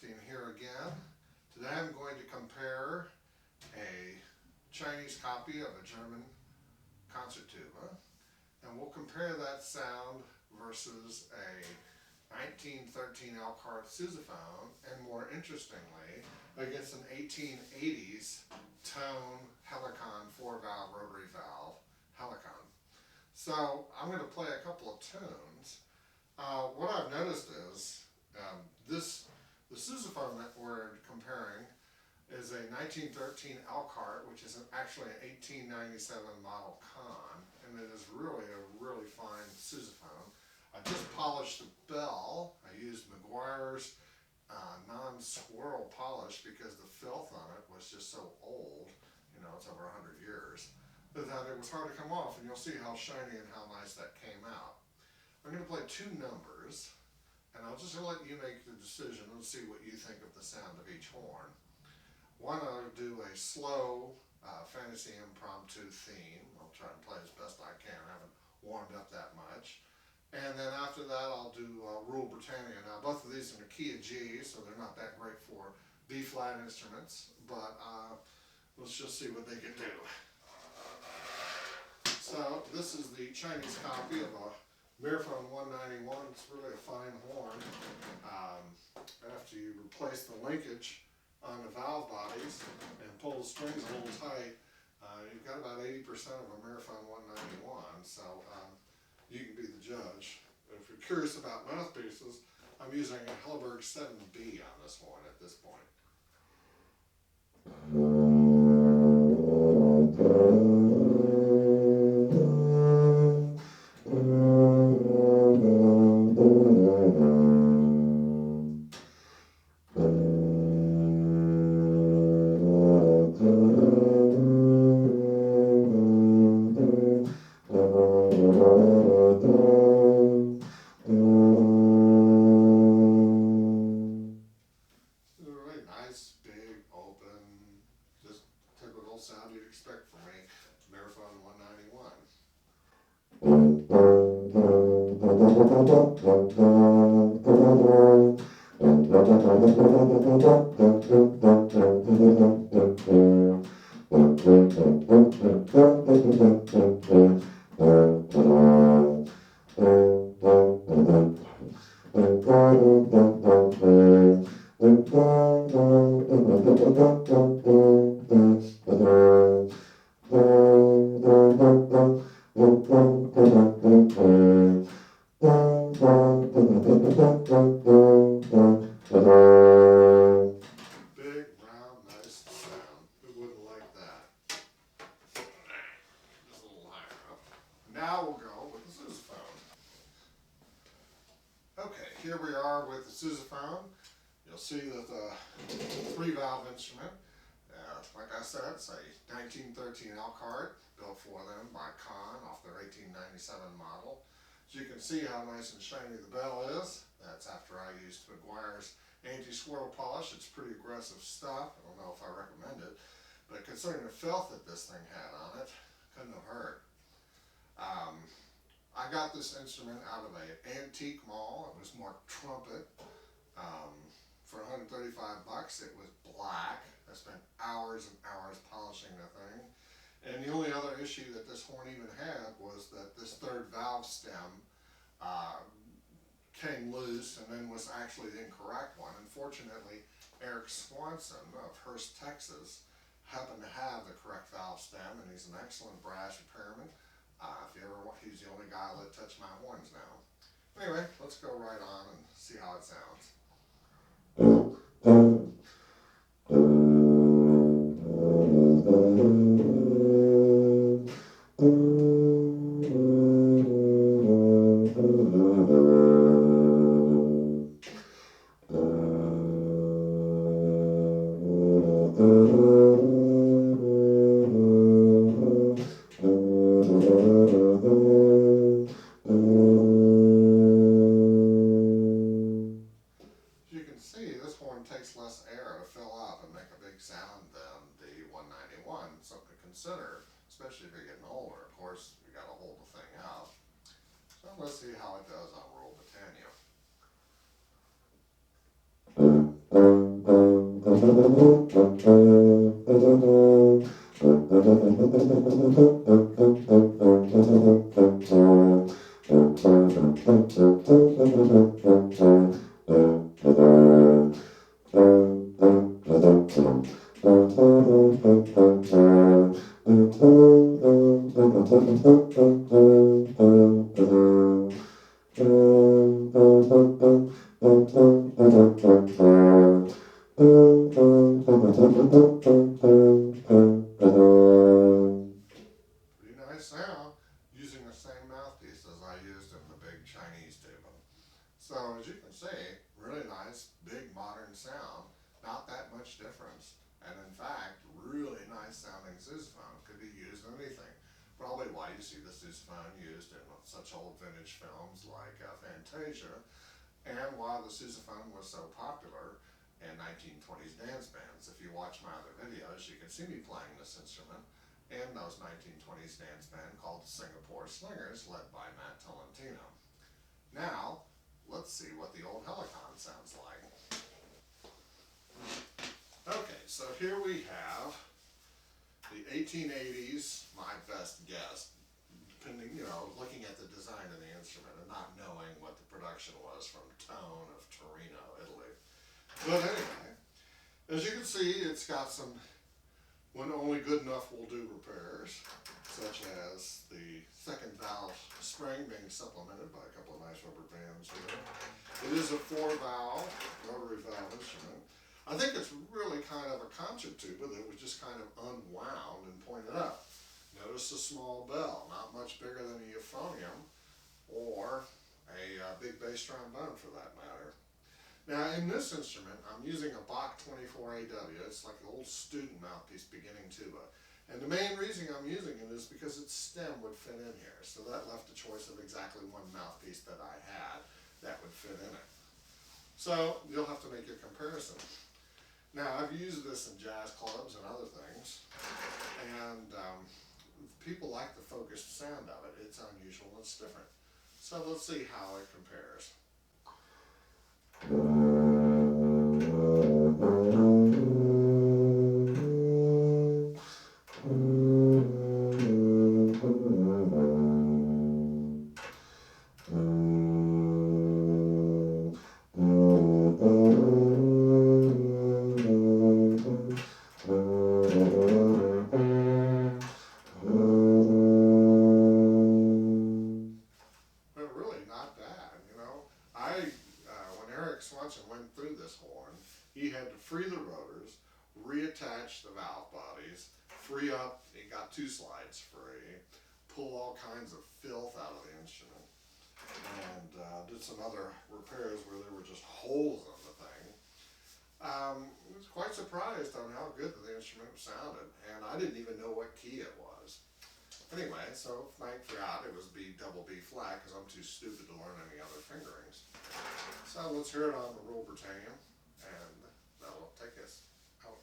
here again. Today I'm going to compare a Chinese copy of a German concert tuba, and we'll compare that sound versus a 1913 Elkhart Sousaphone, and more interestingly, against an 1880s Thoan Helicon 4-valve rotary valve Helicon. So I'm going to play a couple of tunes. What I've noticed is the Sousaphone that we're comparing is a 1913 Elkhart, which is actually an 1897 model Conn, and it is really a really fine Sousaphone. I just polished the bell. I used McGuire's non-swirl polish because the filth on it was just so old, it's over 100 years, that it was hard to come off, and you'll see how shiny and how nice that came out. I'm going to play two numbers, and I'll just let you make the decision and see what you think of the sound of each horn. One, I'll do a slow fantasy impromptu theme. I'll try and play as best I can. I haven't warmed up that much. And then after that, I'll do Rule Britannia. Now, both of these are in the key of G, so they're not that great for B-flat instruments, but let's just see what they can do. So, this is the Chinese copy of a Miraphone 191. It's really a fine horn. After you replace the linkage on the valve bodies and pull the strings a little tight, you've got about 80% of a Miraphone 191, so you can be the judge. If you're curious about mouthpieces, I'm using a Helleberg 7B on this horn at this point. Sound you'd expect from a Miraphone 191. Big, round, nice sound. Who wouldn't like that? Just a little higher up. Now we'll go with the Sousaphone. Okay, here we are with the Sousaphone. You'll see that the 3-valve instrument, like I said, it's a 1913 Elkhart, built for them by Conn off their 1897 model. So you can see how nice and shiny the bell is. That's after I used McGuire's anti-swirl polish. It's pretty aggressive stuff. I don't know if I recommend it, but considering the filth that this thing had on it, couldn't have hurt. I got this instrument out of an antique mall. It was more trumpet. For $135, it was black. I spent hours and hours polishing the thing. And the only other issue that this horn even had was that this 3rd valve stem came loose and then was actually the incorrect one. Unfortunately, Eric Swanson of Hurst, Texas, happened to have the correct valve stem, and he's an excellent brass repairman. If you ever want, he's the only guy that touch my horns now. Anyway, let's go right on and see how it sounds. Takes less air to fill up and make a big sound than the 191, something to consider, especially if you're getting older. Of course, you got to hold the thing out. So let's see how it does on Rule Britannia. Pretty nice sound using the same mouthpiece as I used in the big Chinese tuba. So as you can see, really nice, big modern sound, not that much difference. And in fact, really nice sounding sousaphone could be used in anything. Probably why you see the sousaphone used in such old vintage films like Fantasia, and why the sousaphone was so popular in 1920s dance bands. If you watch my other videos, you can see me playing this instrument in those 1920s dance band called the Singapore Slingers, led by Matt Tolentino. Now, let's see what the old Helicon sounds like. Okay, so here we have the 1880s, my best guess, depending, looking at the design of the instrument and not knowing what the production was from Thoan of Torino, Italy. But anyway, as you can see, it's got some when only good enough will do repairs, such as the second valve spring being supplemented by a couple of nice rubber bands here. It is a 4-valve rotary valve instrument. I think it's really kind of a concert tuba that was just kind of unwound and pointed up. Notice the small bell, not much bigger than a euphonium or a big bass trombone for that matter. Now in this instrument, I'm using a Bach 24AW. It's like an old student mouthpiece beginning tuba. And the main reason I'm using it is because its stem would fit in here. So that left a choice of exactly one mouthpiece that I had that would fit in it. So you'll have to make your comparison. Now I've used this in jazz clubs and other things. And people like the focused sound of it. It's unusual, it's different. So let's see how it compares. Swanson went through this horn, he had to free the rotors, reattach the valve bodies, free up, he got 2 slides free, pull all kinds of filth out of the instrument, and did some other repairs where there were just holes in the thing. I was quite surprised on how good the instrument sounded, and I didn't even know what key it was. Anyway, so thank God it was double B flat, because I'm too stupid to learn any other fingerings. So let's hear it on the Rule Britannia, and that'll take us out.